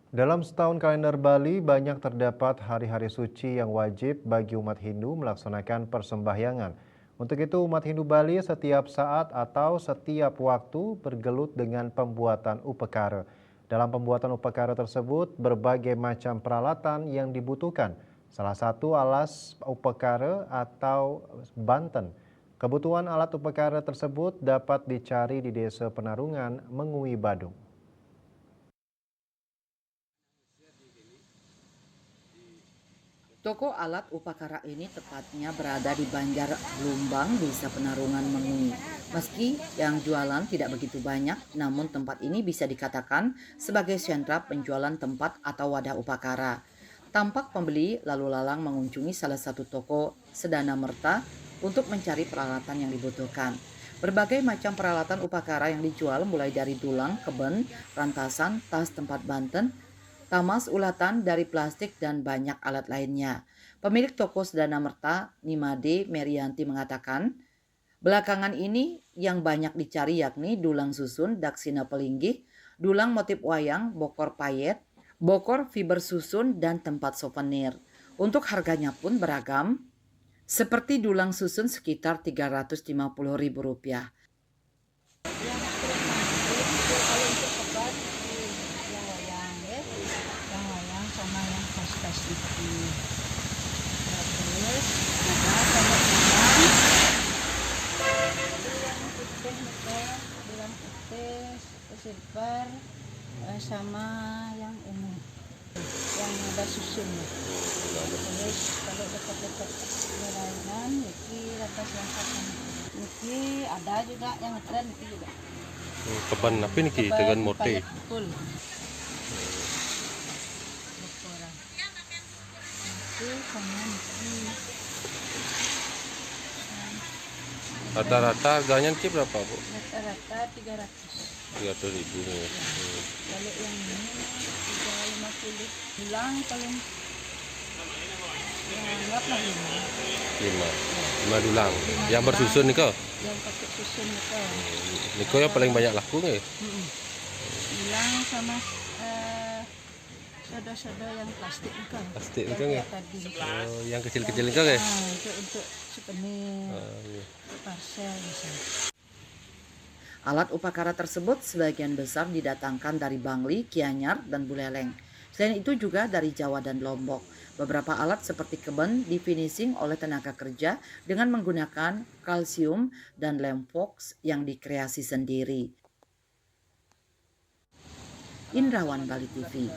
Dalam setahun kalender Bali, banyak terdapat hari-hari suci yang wajib bagi umat Hindu melaksanakan persembahyangan. Untuk itu, umat Hindu Bali setiap saat atau setiap waktu bergelut dengan pembuatan upekara. Dalam pembuatan upekara tersebut, berbagai macam peralatan yang dibutuhkan. Salah satu alas upekara atau banten. Kebutuhan alat upekara tersebut dapat dicari di Desa Penarungan, Mengui, Badung. Toko alat upakara ini tepatnya berada di Banjar Lumbang, Desa Penarungan, Mengui. Meski yang jualan tidak begitu banyak, namun tempat ini bisa dikatakan sebagai sentra penjualan tempat atau wadah upakara. Tampak pembeli lalu lalang mengunjungi salah satu toko Sedana Merta untuk mencari peralatan yang dibutuhkan. Berbagai macam peralatan upakara yang dijual mulai dari dulang, keben, rantasan, tas tempat banten, tamas ulatan dari plastik dan banyak alat lainnya. Pemilik toko Sedana Merta, Nimade Merianti mengatakan, belakangan ini yang banyak dicari yakni dulang susun, daksina pelinggih, dulang motif wayang, bokor payet, bokor fiber susun, dan tempat souvenir. Untuk harganya pun beragam, seperti dulang susun sekitar Rp350.000. Kalau untuk obat yang wayang ya, yang wayang sama yang tas-tas itu. Nah, terus ada sama bilang putih nih, bilang putih, silver, sama yang ini, yang ada susunnya. Terus kalau dekat-dekat layanan, Niki atas yang kapan. Niki ada juga yang ngetren Niki juga. Keban apa nih Ki dengan motif? Betul. Bekoran. Itu sama Niki. Rata-rata harganya Ki berapa Bu? Rata-rata 300. 300.000 nih. Kalau yang ini 350. Bilang paling ya anggaplah 5. 5 dulang. Yang bersusun nih kok. Yang pakai susun itu. Niko yang paling banyak laku nih. Bilang sama soda-soda yang plastik itu. Plastik itu Yang ya. tadi. Oh, yang kecil-kecil itu ya. Itu untuk souvenir, Iya. parcel misalnya. Alat upakara tersebut sebagian besar didatangkan dari Bangli, Gianyar, dan Buleleng. Selain itu juga dari Jawa dan Lombok. Beberapa alat seperti keben difinishing oleh tenaga kerja dengan menggunakan kalsium dan lem fox yang dikreasi sendiri. Indrawan, Bali TV.